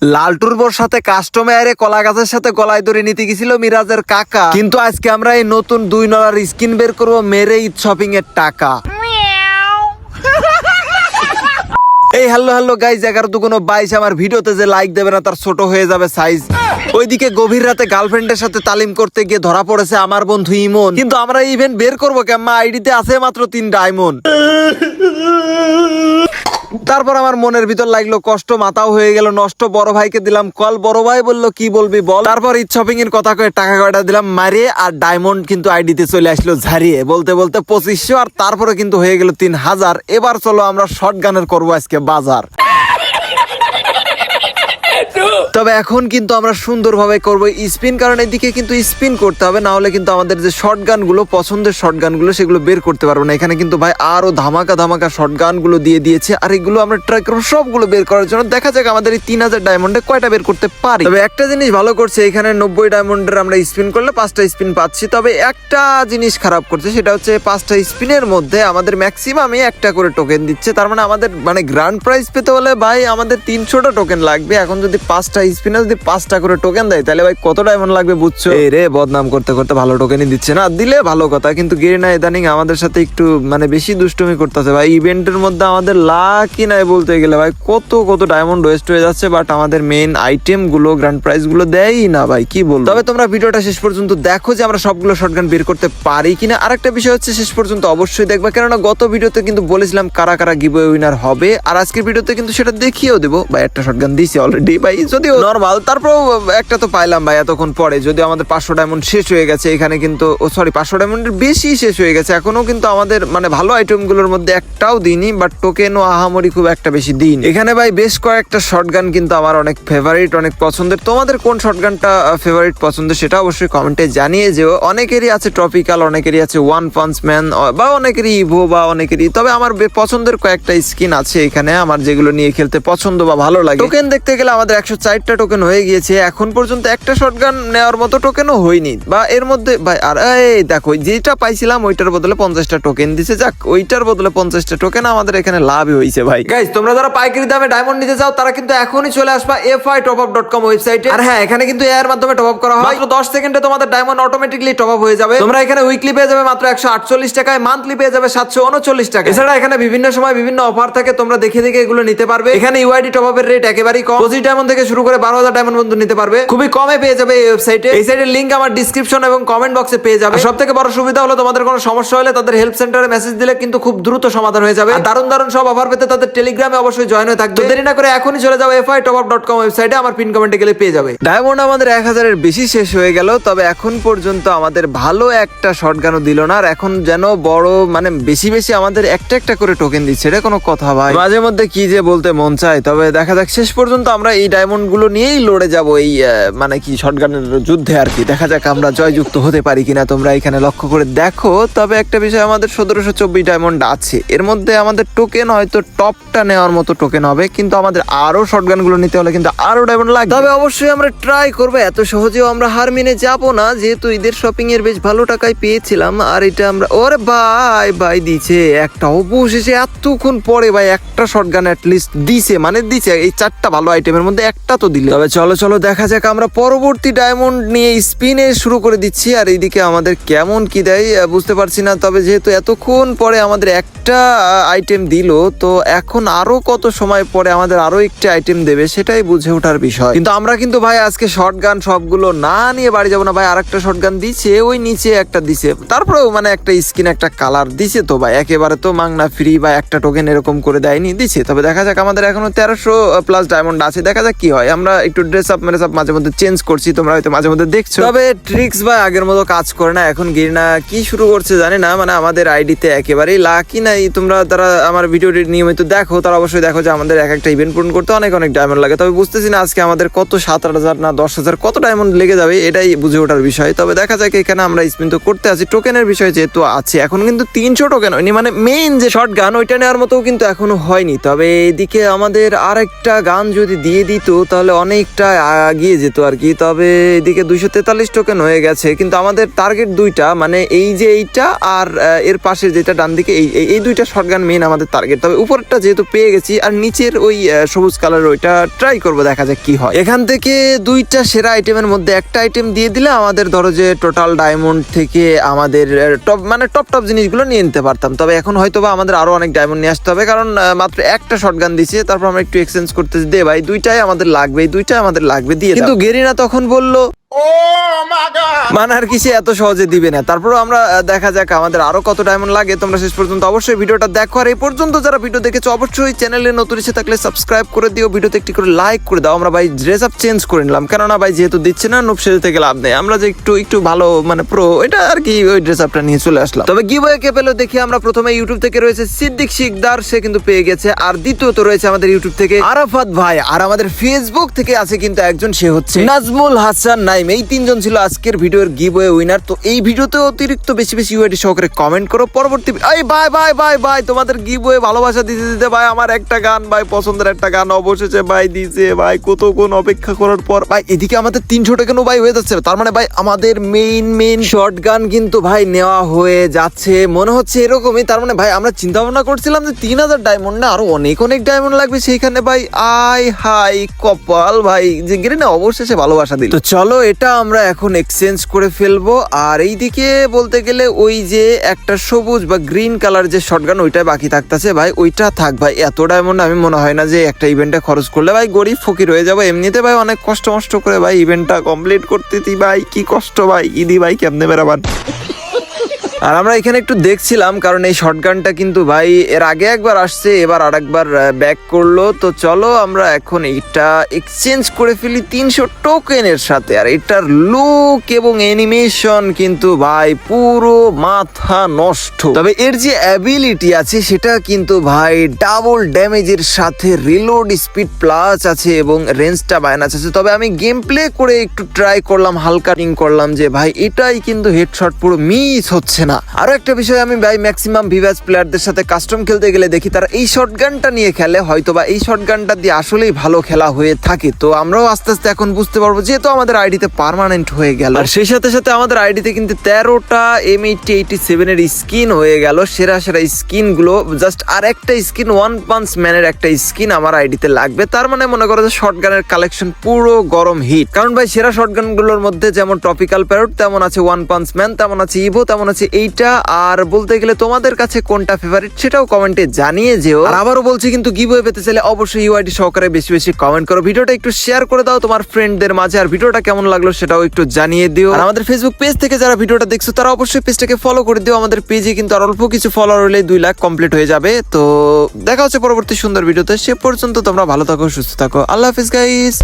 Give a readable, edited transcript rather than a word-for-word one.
লালটুর bore সাথে কাস্টমারে কলা গাছের সাথে গলায় ধরে নিতে গেছিল মিরাজের কাকা, কিন্তু আজকে আমরা এই নতুন $2 স্কিন বের করবো মেরে ঈদ শপিং এর টাকা। এই হ্যালো গাইজ, 11-22 আমার ভিডিওতে যে লাইক দেবে না তার ছোট হয়ে যাবে সাইজ। ওইদিকে গভীর রাতে গার্লফ্রেন্ডের সাথে তালিম করতে গিয়ে ধরা পড়েছে আমার বন্ধু ইমন, কিন্তু আমরা ইভেন্ট বের করবো কেমন? আইডিতে আছে মাত্র 3 ডায়মন্ড। তারপর আমার মনের ভিতর লাগলো কষ্ট, মাথাও হয়ে গেল নষ্ট। বড় ভাইকে দিলাম কল, বড় ভাই বললো কি বলবি বল। তারপর ঈদ শপিং এর কথা কয়ে টাকা কয়টা দিলাম মারিয়ে, আর ডায়মন্ড কিন্তু আইডিতে চলে আসলো ঝাড়িয়ে। বলতে 2500, আর তারপরে কিন্তু হয়ে গেল 3000। এবার চলো আমরা শর্ট গানের করবো আজকে বাজার। তবে এখন কিন্তু আমরা সুন্দরভাবে করবো স্পিন, কারণ এদিকে কিন্তু স্পিন করতে হবে, না হলে কিন্তু আমাদের যে শর্ট গানগুলো, পছন্দের শর্ট গানগুলো, সেগুলো বের করতে পারবো না। এখানে কিন্তু ভাই আরো ধামাকা শর্ট গানগুলো দিয়ে দিয়েছে, আর এগুলো আমরা ট্রাই করবো সবগুলো বের করার জন্য। দেখা যাক আমাদের এই 3000 ডায়মন্ডে কয়টা বের করতে পারি। তবে একটা জিনিস ভালো করছে, এখানে 90 ডায়মন্ডের আমরা স্পিন করলে 5টা স্পিন পাচ্ছি। তবে একটা জিনিস খারাপ করছে, সেটা হচ্ছে 5টা স্পিনের মধ্যে আমাদের ম্যাক্সিমামই একটা করে টোকেন দিচ্ছে। তার মানে আমাদের গ্র্যান্ড প্রাইজ পেতে হলে ভাই আমাদের 300টা টোকেন লাগবে। এখন যদি 5টা স্পিনে যদি 5টা করে টোকেন দেয়, তাহলে ভাই কত ডায়মন্ড লাগবে বুঝছো? এই রে, বদনাম করতে করতে ভালো টোকেনই দিচ্ছে না, দিলে ভালো কথা। কিন্তু গেরিনা ইদানিং আমাদের সাথে একটু বেশি দুষ্টুমি করতেছে ভাই। ইভেন্টের মধ্যে আমাদের লাকি নাই বলতে গেলে ভাই, কত ডায়মন্ড ওয়েস্ট হয়ে যাচ্ছে, বাট আমাদের মেইন আইটেম গুলো, গ্র্যান্ড প্রাইজ গুলো দেয়ই না ভাই, কি বলবো। তবে তোমরা ভিডিওটা শেষ পর্যন্ত দেখো যে আমরা সবগুলো শর্টগান বের করতে পারি কিনা। আরেকটা বিষয় হচ্ছে শেষ পর্যন্ত অবশ্যই দেখবা, কেননা গত ভিডিওতে কিন্তু বলেছিলাম কারা কারা গিভওয়ে উইনার হবে, আর আজকের ভিডিওতে কিন্তু সেটা দেখিয়েও দেবো ভাই। একটা শর্টগান দিছি অলরেডি ভাই, যদিও নরমাল, তারপর একটা তো পাইলাম ভাই এতক্ষণ পরে। যদি আমাদের 500 ডায়মন্ড শেষ হয়ে গেছে এখানে, কিন্তু 500 ডায়মন্ডের বেশি শেষ হয়ে গেছে। এখনো কিন্তু আমাদের ভালো আইটেম গুলোর মধ্যে একটাও দিইনি, বাট টোকেনও আহামরি খুব একটা বেশি দিন। এখানে ভাই বেশ কয়েকটা শর্টগান কিন্তু আমার অনেক ফেভারিট, অনেক পছন্দের। তোমাদের কোন শর্টগানটা ফেভারিট পছন্দের সেটা অবশ্যই কমেন্টে জানিয়ে যেও। অনেকেরই আছে ট্রপিক্যাল, অনেকেরই আছে ওয়ান পাঞ্চ ম্যান, বা অনেকেরই ইভো, বা অনেকেরই। তবে আমার পছন্দের কয়েকটা স্কিন আছে এখানে আমার, যেগুলো নিয়ে খেলতে পছন্দ বা ভালো লাগে। টোকেন দেখতে গেলে আমাদের 104টা টোকেন হয়ে গিয়েছে। এখন পর্যন্ত একটা শটগান নেওয়ার মতো টোকেনও হয়নি, বা এর মধ্যে ভাই। আর এই দেখো, যেটা পাইছিলাম ওইটার বদলে 50টা টোকেন দিছে। যাক, ওইটার বদলে 50টা টোকেন আমাদের এখানে লাভই হয়েছে ভাই। গাইস, তোমরা যারা পাইকারি দামে ডায়মন্ড নিতে চাও তারা কিন্তু এখনই চলে আসবা fitopup.com ওয়েবসাইটে। আর হ্যাঁ, এখানে কিন্তু এর মাধ্যমে টপ আপ করা হয়। মাত্র 10 সেকেন্ডে তোমাদের ডায়মন্ড অটোমেটিক্যালি টপ আপ হয়ে যাবে। তোমরা এখানে উইকলি পেয়ে যাবে মাত্র 148 টাকায়, মান্থলি পেয়ে যাবে 739 টাকা। এছাড়া এখানে বিভিন্ন সময় বিভিন্ন অফার থাকে, তোমরা দেখে এগুলো নিতে পারবে। এখানে ইউআইডি টপ আপের রেট একেবারেই কম, 25 ডায়মন্ড থেকে শুরু করে 12,000 ডায়মন্ড পর্যন্ত নিতে পারবে। খুবই কমে পেয়ে যাবে এই ওয়েবসাইটে। এই সাইটের লিংক আমার ডিসক্রিপশন এবং কমেন্ট বক্সে পেয়ে যাবে। সবথেকে বড় সুবিধা হলো, তোমাদের কোনো সমস্যা হলে তাদের হেল্প সেন্টারে মেসেজ দিলে কিন্তু খুব দ্রুত সমাধান হয়ে যাবে। আর দারুণ সব অফার পেতে তাদের টেলিগ্রামে অবশ্যই জয়েন হয়ে থাকবে। দেরি না করে এখনই চলে যাও fitopup.com ওয়েবসাইটে, আমার পিন কমেন্টে গেলে পেয়ে যাবে। ডায়মন্ড আমাদের 1000-এর বেশি শেষ হয়ে গেল, তবে এখন পর্যন্ত আমাদের ভালো একটা শটগানও দিল না। আর এখন যেন বড় বেশি আমাদের একটা করে টোকেন দিচ্ছে, এটা কোনো কথা ভাই? মাঝে মধ্যে কি যে বলতে মন চায়। তবে দেখা যাক, শেষ পর্যন্ত আমরা এই ডায়মন্ড গুলো নিয়েই লড়ে যাবো এই কি শটগানের যুদ্ধে আর কি। দেখা যাক আমরা জয়যুক্ত হতে পারি কিনা। তোমরা এখানে লক্ষ্য করে দেখো। তবে একটা বিষয়, আমাদের 1724 ডায়মন্ড আছে, এর মধ্যে আমাদের টোকেন হয়তো টপটা নেওয়ার মতো টোকেন হবে, কিন্তু আমাদের আরো শটগান গুলো নিতে হলে কিন্তু আরো ডায়মন্ড লাগবে। তবে অবশ্যই আমরা ট্রাই করবো, এত সহজেও আমরা হার মেনে যাবো না, যেহেতু ঈদের শপিং এর বেশ ভালো টাকায় পেয়েছিলাম। আর এটা আমরা ওরে ভাই দিছে একটা, অবশেষে এতক্ষণ পরে ভাই একটা শটগান অ্যাটলিস্ট দিছে, দিছে এই 4টা ভালো আইটেমের মধ্যে একটা তো দিলে। তবে চলো দেখা যাক, আমরা পরবর্তী ডায়মন্ড নিয়ে স্পিনে শুরু করে দিচ্ছি। আর এইদিকে আমাদের কেমন কি দেয় বুঝতে পারছি না। তবে যেহেতু এতক্ষণ পরে আমাদের একটা আইটেম দিল, তো এখন আরো কত সময় পরে আমাদের আরো একটা আইটেম দেবে সেটাই বুঝে ওঠার বিষয়। কিন্তু আমরা কিন্তু ভাই আজকে শর্টগান সবগুলো না নিয়ে বাড়ি যাবো না ভাই। আরেকটা শর্টগান দিচ্ছে, ওই নিচে একটা দিছে, তারপরেও একটা স্কিন, একটা কালার দিছে। তো ভাই একেবারে তো মাংনা ফ্রি বা একটা টোকেন এরকম করে দেয়নি, দিছে। তবে দেখা যাক, আমাদের এখনো 1300+ ডায়মন্ড আছে। দেখা যাক কি হয়। আমরা একটু ড্রেস আপ মাঝে মধ্যে চেঞ্জ করছি, তোমরা হয়তো মাঝে মধ্যে দেখছো। তবে ট্রিক্স ভাই আগের মতো কাজ করে না। এখন গিরিনা কি শুরু করছে জানি না, আমাদের আইডিতে একেবারেই লাকি নাই। তোমরা তারা আমার ভিডিওটি নিয়মিত দেখো, তারা অবশ্যই দেখো যে আমাদের একটা ইভেন্ট পূরণ করতে অনেক ডায়মন্ড লাগে। তবে বুঝতেছি না আজকে আমাদের কত 7,000 না 10,000 কত ডায়মন্ড লেগে যাবে, এটাই বুঝে ওঠার বিষয়। তবে দেখা যাক, এখানে আমরা স্পিন তো করতে আছি, টোকেনের বিষয় যেহেতু আছে। এখন কিন্তু 300 টোকেন হয়নি, মেইন যে শটগান ওইটা নেওয়ার মতো কিন্তু এখনো হয়নি। তবে এদিকে আমাদের আরেকটা গান যদি দিয়ে দিত তাহলে অনেকটা এগিয়ে যেত আর কি। তবে এদিকে 243 টোকেন হয়ে গেছে, কিন্তু আমাদের টার্গেট দুইটা, মানে এই যে এইটা আর এর পাশে যেটা ডান দিকে, এই দুইটা শটগান মেইন আমাদের টার্গেট। তবে উপরটা যেহেতু পেয়ে গেছি, আর নিচের ওই সবুজ কালার ওইটা ট্রাই করবো, দেখা যাক কি হয়। এখান থেকে দুইটা সেরা আইটেমের মধ্যে একটা আইটেম দিয়ে দিলে আমাদের ধরো যে টোটাল ডায়মন্ড থেকে আমাদের টপ মানে টপ জিনিসগুলো নিয়ে নিতে পারতাম। তবে এখন হয়তো বা আমাদের আরো অনেক ডায়মন্ড নিয়ে আসতে হবে, কারণ মাত্র একটা শটগান দিছে। তারপর আমরা একটু এক্সচেঞ্জ করতে দে ভাই, দুইটাই আমাদের লাগবে, এই দুইটাই আমাদের লাগবে দিয়ে। কিন্তু গেরিনা তখন বললো মানে আর কি সে এত সহজে দিবে না। তারপরও আমরা দেখা যাক আমাদের আরো কত ডায়মন্ড লাগে। তোমরা শেষ পর্যন্ত অবশ্যই ভিডিওটা দেখো, আর এই পর্যন্ত যারা ভিডিও দেখেছো অবশ্যই চ্যানেলে নতুন এসে থাকলে সাবস্ক্রাইব করে দিও, ভিডিওতে একটি করে লাইক করে দাও। আমরা ভাই ড্রেস আপ চেঞ্জ করে নিলাম, কেননা ভাই যেহেতু দিচ্ছে না নুব সেজে থেকে লাভ নেই, আমরা যে একটু ভালো মানে প্রো এটা আর কি, ওই ড্রেস আপটা নিয়ে চলে আসলাম। তবে গিভওয়ে কে পেলো দেখি আমরা প্রথমে ইউটিউব থেকে রয়েছে সিদ্দিক শিকদার, সে কিন্তু পেয়ে গেছে। আর দ্বিতীয়ত রয়েছে আমাদের ইউটিউব থেকে আরাফাত ভাই, আর আমাদের ফেসবুক থেকে আছে কিন্তু একজন, সে হচ্ছে নাজমুল হাসান নাইম। এই তিনজন ছিল আজকের ভিডিওর গিভওয়ে উইনার। তো এই ভিডিওতে অতিরিক্ত বেশি ইউআইডি সহকারে কমেন্ট করো। পরবর্তী এই ভাই তোমাদের গিভওয়ে ভালোবাসা দিতে ভাই আমার একটা গান ভাই, পছন্দের একটা গান অবশেষে ভাই দিয়েছে ভাই, কতক্ষণ অপেক্ষা করার পর ভাই। এদিকে আমাদের 300 টাকানো ভাই হয়ে যাচ্ছে, তার মানে ভাই আমাদের মেইন শর্টগান কিন্তু ভাই নেওয়া হয়ে যাচ্ছে মনে হচ্ছে এরকমই। তার মানে ভাই আমরা চিন্তা ভাবনা করছিলাম যে 3000 ডায়মন্ড না আরো অনেক ডায়মন্ড লাগবে, সেইখানে ভাই হাই কপাল ভাই যে গেরিনা অবশেষে ভালোবাসা দিল। তো চলো এটা আমরা এখন এক্সচেঞ্জ করে ফেলবো। আর এইদিকে বলতে গেলে ওই যে একটা সবুজ বা গ্রিন কালার যে শটগান ওইটাই বাকি থাকতেছে ভাই, ওইটা থাক ভাই। এত ডায়মন্ড আমি মনে হয় না যে একটা ইভেন্টে খরচ করলে ভাই গরিব ফকির হয়ে যাবো। এমনিতে ভাই অনেক কষ্ট করে ভাই ইভেন্টটা কমপ্লিট করতে ভাই, কি কষ্ট ভাই, ইদি ভাই কেমনে বেরাবান। আর আমরা এখানে একটু দেখছিলাম, কারণ এই শটগানটা কিন্তু ভাই এর আগে একবার আসছে, এবার আরেকবার ব্যাক করলো। তো চলো আমরা এখন এইটা এক্সচেঞ্জ করে ফেলি 300 টোকেনের সাথে। আর এটার লুক এবং অ্যানিমেশন কিন্তু ভাই পুরো মাথা নষ্ট। তবে এর যে অ্যাবিলিটি আছে সেটা কিন্তু ভাই ডাবল ড্যামেজের সাথে রিলোড স্পিড প্লাস আছে এবং রেঞ্জটা মাইনাস আছে। তবে আমি গেম প্লে করে একটু ট্রাই করলাম, হালকা রিং করলাম যে ভাই এটাই কিন্তু হেডশট পুরো মিস হচ্ছে না। আরো একটা বিষয়, আমি ভাই ম্যাক্সিমাম ভিভাস প্লেয়ারদের সাথে কাস্টম খেলতে গেলে দেখি তারা এই শটগানটা নিয়ে খেলে, হয়তোবা এই শটগানটা দিয়ে আসলেই ভালো খেলা হয়ে থাকে। তো আমরাও আস্তে আস্তে এখন বুঝতে পারবো, যেহেতু আমাদের আইডিতে পার্মানেন্ট হয়ে গেল। আর সেই সাথে আমাদের আইডিতে কিন্তু 13টা M8087 এর স্কিন হয়ে গেল, সেরা স্কিন গুলো। জাস্ট আর একটা স্কিন ওয়ান পাঞ্চ ম্যানের একটা স্কিন আমার আইডিতে লাগবে। তার মানে মনে করো যে শটগানের কালেকশন পুরো গরম হিট। কারণ ভাই সেরা শটগান গুলোর মধ্যে যেমন ট্রপিক্যাল প্যারট, তেমন আছে ওয়ান পাঞ্চ ম্যান, তেমন আছে ইভো, তেমন আছে এইটা। আর বলতে গেলে তোমাদের কাছে কোনটা ফেভারিট সেটাও কমেন্টে জানিয়ে যেও। আর আবারও বলছি কিন্তু গিভওয়ে পেতে চাইলে অবশ্যই ইউআইডি সহকারে বেশি কমেন্ট করো, ভিডিওটা একটু শেয়ার করে দাও তোমার ফ্রেন্ডদের মাঝে। আর ভিডিওটা কেমন লাগলো সেটাও একটু জানিয়ে দিও। আর আমাদের ফেসবুক পেজ থেকে যারা ভিডিওটা দেখছো তারা অবশ্যই পেজটাকে ফলো করে দিও। আমাদের পেজে কিন্তু আর অল্প কিছু ফলোয়ার হলে 2 লাখ কমপ্লিট হয়ে যাবে। তো দেখা হচ্ছে পরবর্তী সুন্দর ভিডিওতে, সে পর্যন্ত তোমরা ভালো থাকো, সুস্থ থাকো, আল্লাহ হাফেজ গাইস।